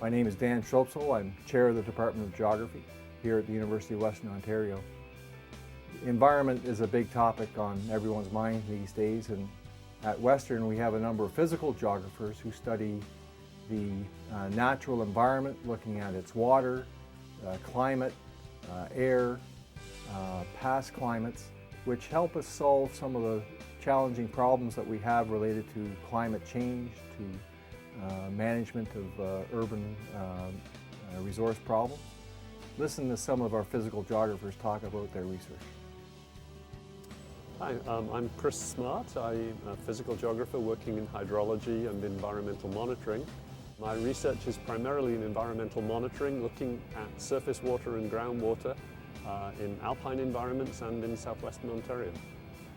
My name is Dan Schopsel. I'm chair of the Department of Geography here at the University of Western Ontario. Environment is a big topic on everyone's mind these days, and at Western we have a number of physical geographers who study the natural environment, looking at its water, climate, air, past climates, which help us solve some of the challenging problems that we have related to climate change, to management of urban resource problems. Listen to some of our physical geographers talk about their research. Hi, I'm Chris Smart. I'm a physical geographer working in hydrology and environmental monitoring. My research is primarily in environmental monitoring, looking at surface water and groundwater in alpine environments and in southwestern Ontario.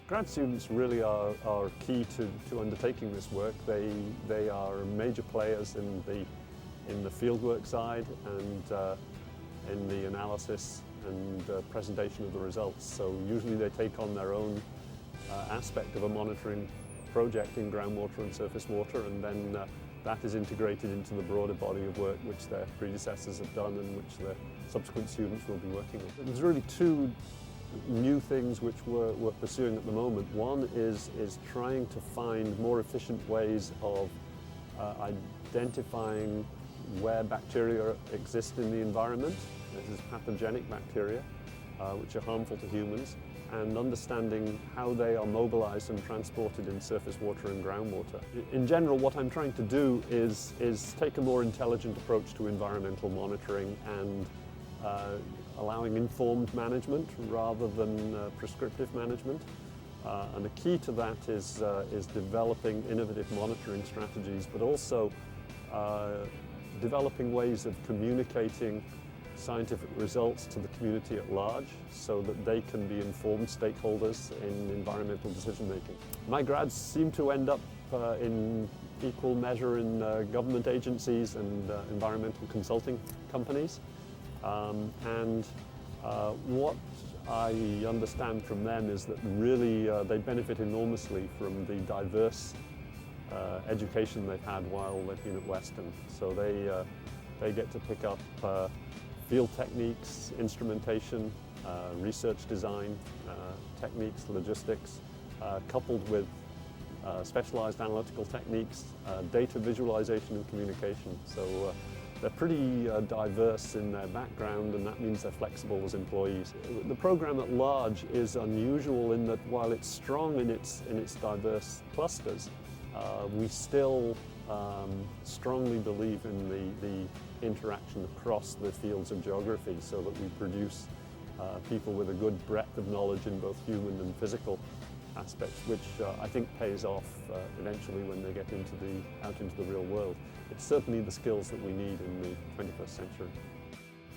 Grad students really are key to undertaking this work. They are major players in the fieldwork side and in the analysis and presentation of the results. So usually they take on their own aspect of a monitoring project in groundwater and surface water, and then that is integrated into the broader body of work which their predecessors have done and which their subsequent students will be working on. There's really two new things which we're pursuing at the moment. One is trying to find more efficient ways of identifying where bacteria exist in the environment. This is pathogenic bacteria, which are harmful to humans, and understanding how they are mobilized and transported in surface water and groundwater. In general, what I'm trying to do is take a more intelligent approach to environmental monitoring and allowing informed management rather than prescriptive management. And the key to that is developing innovative monitoring strategies, but also developing ways of communicating scientific results to the community at large so that they can be informed stakeholders in environmental decision making. My grads seem to end up in equal measure in government agencies and environmental consulting companies. What I understand from them is that really they benefit enormously from the diverse education they've had while they've been at Western. So they get to pick up field techniques, instrumentation, research design techniques, logistics, coupled with specialized analytical techniques, data visualization and communication. So they're pretty diverse in their background, and that means they're flexible as employees. The program at large is unusual in that while it's strong in its diverse clusters, we still strongly believe in the interaction across the fields of geography, so that we produce people with a good breadth of knowledge in both human and physical aspects, which I think pays off eventually when they get out into the real world. It's certainly the skills that we need in the 21st century.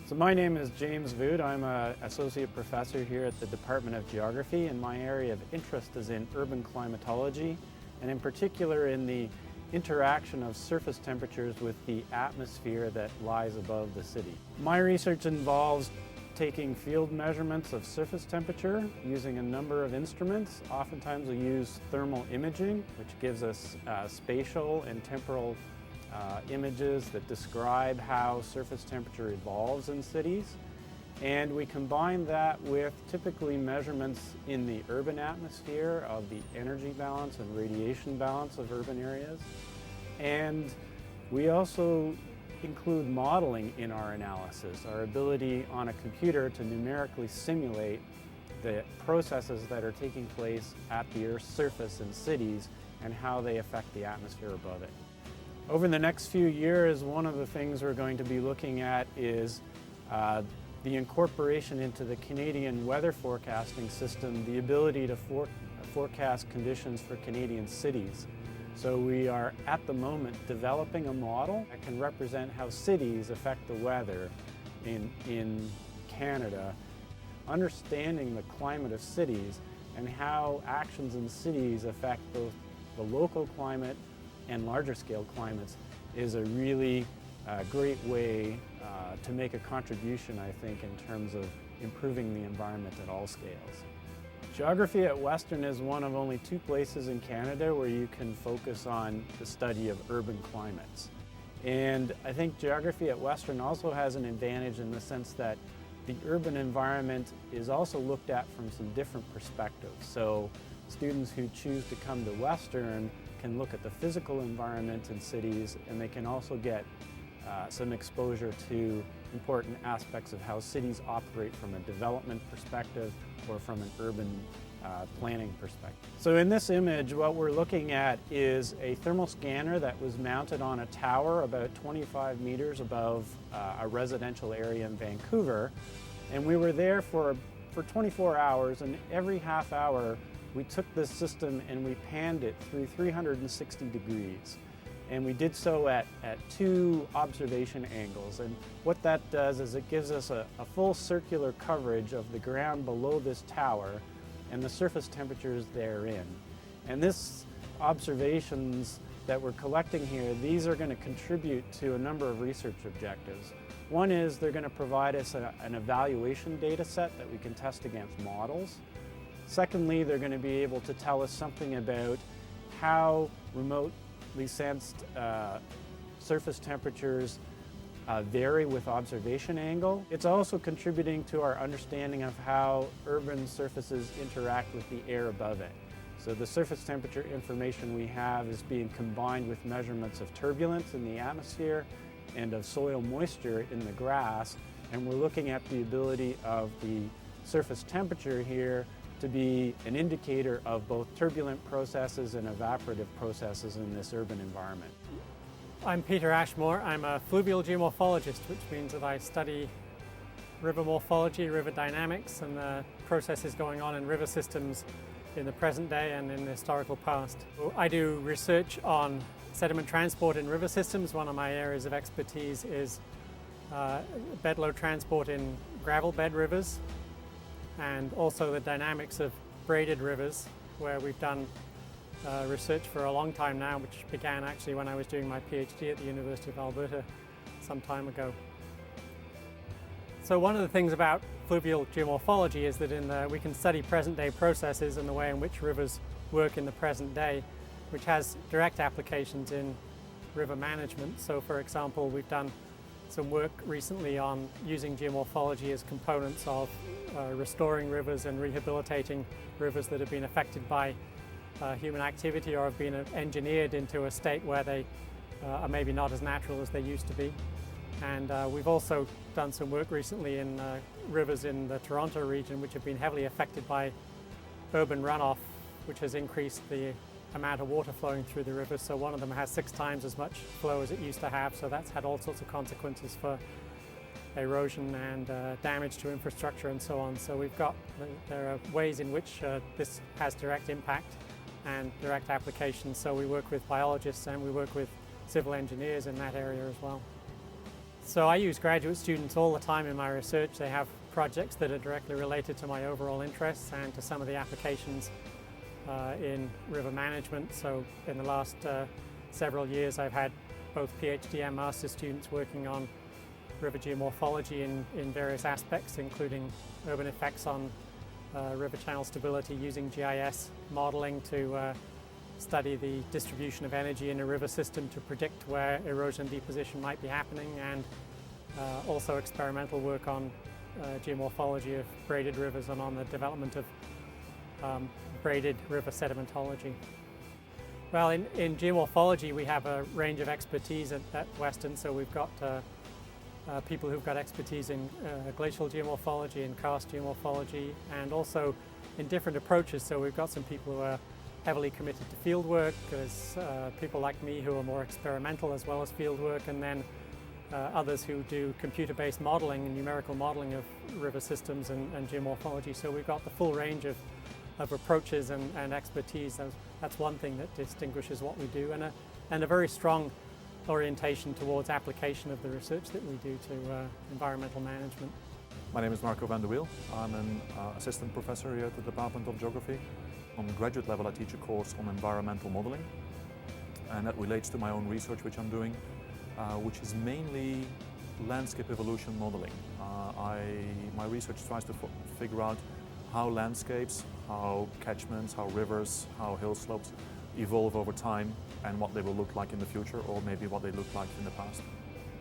So my name is James Vood. I'm an associate professor here at the Department of Geography, and my area of interest is in urban climatology, and in particular in the interaction of surface temperatures with the atmosphere that lies above the city. My research involves taking field measurements of surface temperature using a number of instruments. Oftentimes we use thermal imaging, which gives us spatial and temporal images that describe how surface temperature evolves in cities. And we combine that with typically measurements in the urban atmosphere of the energy balance and radiation balance of urban areas. And we also include modeling in our analysis, our ability on a computer to numerically simulate the processes that are taking place at the Earth's surface in cities and how they affect the atmosphere above it. Over the next few years, one of the things we're going to be looking at is the incorporation into the Canadian weather forecasting system, the ability to forecast conditions for Canadian cities. So we are at the moment developing a model that can represent how cities affect the weather in Canada, understanding the climate of cities and how actions in cities affect both the local climate and larger scale climates is a really great way to make a contribution, I think, in terms of improving the environment at all scales. Geography at Western is one of only 2 places in Canada where you can focus on the study of urban climates. And I think geography at Western also has an advantage in the sense that the urban environment is also looked at from some different perspectives. So students who choose to come to Western can look at the physical environment in cities, and they can also get some exposure to important aspects of how cities operate from a development perspective or from an urban planning perspective. So in this image, what we're looking at is a thermal scanner that was mounted on a tower about 25 meters above a residential area in Vancouver. And we were there for 24 hours, and every half hour we took this system and we panned it through 360 degrees. And we did so at 2 observation angles. And what that does is it gives us a full circular coverage of the ground below this tower and the surface temperatures therein. And this observations that we're collecting here, these are going to contribute to a number of research objectives. One is they're going to provide us an evaluation data set that we can test against models. Secondly, they're going to be able to tell us something about how remotely sensed surface temperatures vary with observation angle. It's also contributing to our understanding of how urban surfaces interact with the air above it. So the surface temperature information we have is being combined with measurements of turbulence in the atmosphere and of soil moisture in the grass, and we're looking at the ability of the surface temperature here to be an indicator of both turbulent processes and evaporative processes in this urban environment. I'm Peter Ashmore. I'm a fluvial geomorphologist, which means that I study river morphology, river dynamics, and the processes going on in river systems in the present day and in the historical past. I do research on sediment transport in river systems. One of my areas of expertise is bedload transport in gravel bed rivers, and also the dynamics of braided rivers, where we've done research for a long time now, which began actually when I was doing my PhD at the University of Alberta some time ago. So one of the things about fluvial geomorphology is that we can study present-day processes and the way in which rivers work in the present day, which has direct applications in river management. So for example, we've done some work recently on using geomorphology as components of restoring rivers and rehabilitating rivers that have been affected by human activity or have been engineered into a state where they are maybe not as natural as they used to be. And we've also done some work recently in rivers in the Toronto region which have been heavily affected by urban runoff, which has increased the amount of water flowing through the rivers. So one of them has 6 times as much flow as it used to have, so that's had all sorts of consequences for erosion and damage to infrastructure and so on. So there are ways in which this has direct impact and direct application. So we work with biologists and we work with civil engineers in that area as well. So I use graduate students all the time in my research. They have projects that are directly related to my overall interests and to some of the applications in river management. So in the last several years I've had both PhD and master's students working on river geomorphology in various aspects, including urban effects on river channel stability using GIS modeling to study the distribution of energy in a river system to predict where erosion and deposition might be happening, and also experimental work on geomorphology of braided rivers and on the development of braided river sedimentology. Well, in geomorphology we have a range of expertise at Western, so we've got people who've got expertise in glacial geomorphology and karst geomorphology, and also in different approaches. So we've got some people who are heavily committed to field work. There's people like me who are more experimental as well as field work, and then others who do computer-based modeling and numerical modeling of river systems and geomorphology. So we've got the full range of approaches and expertise. That's one thing that distinguishes what we do, and a very strong orientation towards application of the research that we do to environmental management. My name is Marco van der Wiel. I'm an assistant professor here at the Department of Geography. On graduate level I teach a course on environmental modeling, and that relates to my own research which I'm doing, which is mainly landscape evolution modeling. My research tries to figure out how landscapes, how catchments, how rivers, how hill slopes evolve over time and what they will look like in the future, or maybe what they looked like in the past.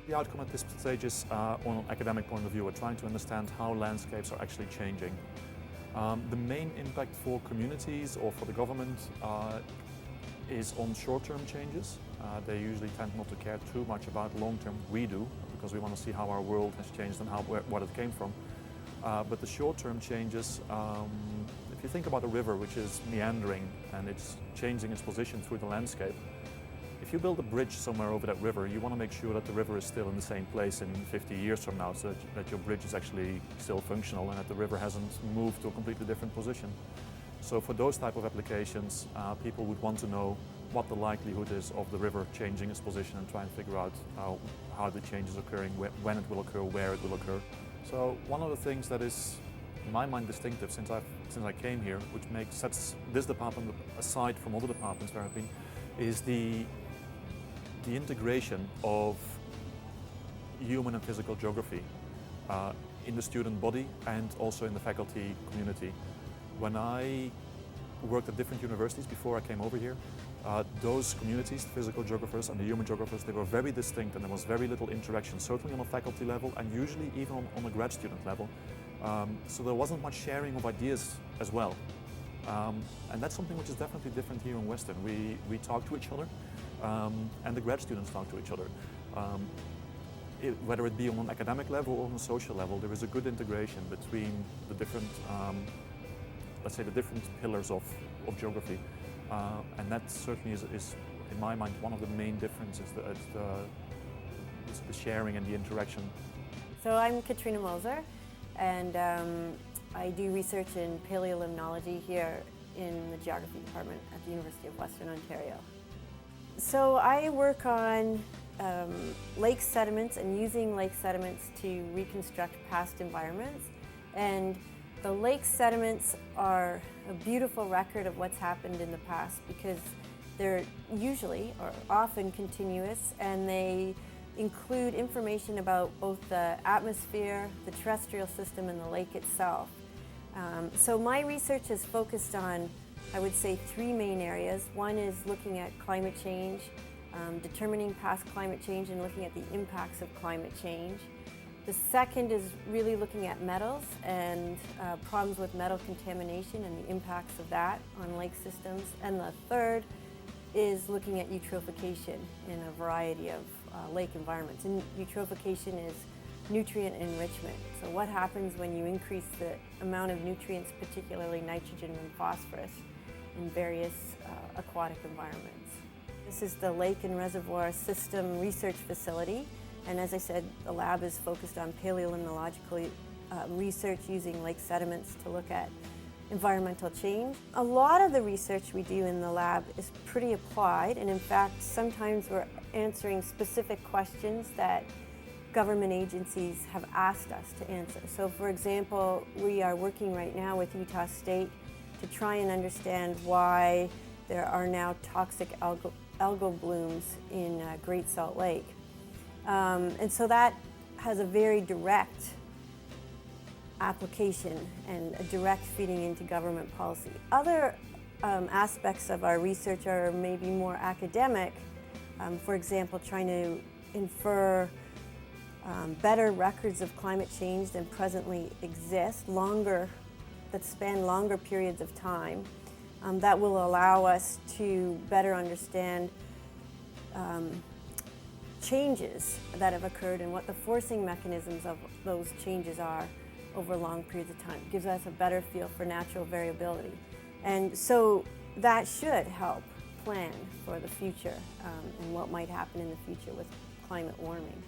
The outcome at this stage is, on an academic point of view, we're trying to understand how landscapes are actually changing. The main impact for communities or for the government is on short-term changes. They usually tend not to care too much about long-term. We do, because we want to see how our world has changed and what it came from. But the short-term changes, if you think about a river which is meandering and it's changing its position through the landscape, if you build a bridge somewhere over that river, you want to make sure that the river is still in the same place in 50 years from now, so that your bridge is actually still functional and that the river hasn't moved to a completely different position. So for those type of applications, people would want to know what the likelihood is of the river changing its position and try and figure out how the change is occurring, when it will occur, where it will occur. So one of the things that is, in my mind, distinctive since I came here, which sets this department aside from other departments where I've been, is the integration of human and physical geography in the student body and also in the faculty community. When I worked at different universities before I came over here, those communities, the physical geographers and the human geographers, they were very distinct, and there was very little interaction, certainly on a faculty level and usually even on a grad student level. So there wasn't much sharing of ideas as well. And that's something which is definitely different here in Western. We talk to each other, and the grad students talk to each other. Whether it be on an academic level or on a social level, there is a good integration between the different, let's say, the different pillars of geography. And that certainly is, in my mind, one of the main differences, the sharing and the interaction. So I'm Katrina Moser, and I do research in paleolimnology here in the geography department at the University of Western Ontario. So I work on lake sediments and using lake sediments to reconstruct past environments. And the lake sediments are a beautiful record of what's happened in the past because they're usually or often continuous, and they include information about both the atmosphere, the terrestrial system, and the lake itself. So my research is focused on, I would say, three main areas. One is looking at climate change, determining past climate change and looking at the impacts of climate change. The second is really looking at metals and problems with metal contamination and the impacts of that on lake systems. And the third is looking at eutrophication in a variety of lake environments. And eutrophication is nutrient enrichment. So what happens when you increase the amount of nutrients, particularly nitrogen and phosphorus, in various aquatic environments. This is the Lake and Reservoir System Research Facility. And as I said, the lab is focused on paleolimnological research using lake sediments to look at environmental change. A lot of the research we do in the lab is pretty applied, and in fact, sometimes we're answering specific questions that government agencies have asked us to answer. So for example, we are working right now with Utah State to try and understand why there are now toxic algal blooms in Great Salt Lake. And so that has a very direct application and a direct feeding into government policy. Other aspects of our research are maybe more academic. For example, trying to infer better records of climate change than presently exist, that span longer periods of time, that will allow us to better understand changes that have occurred and what the forcing mechanisms of those changes are over long periods of time. It gives us a better feel for natural variability. And so that should help plan for the future and what might happen in the future with climate warming.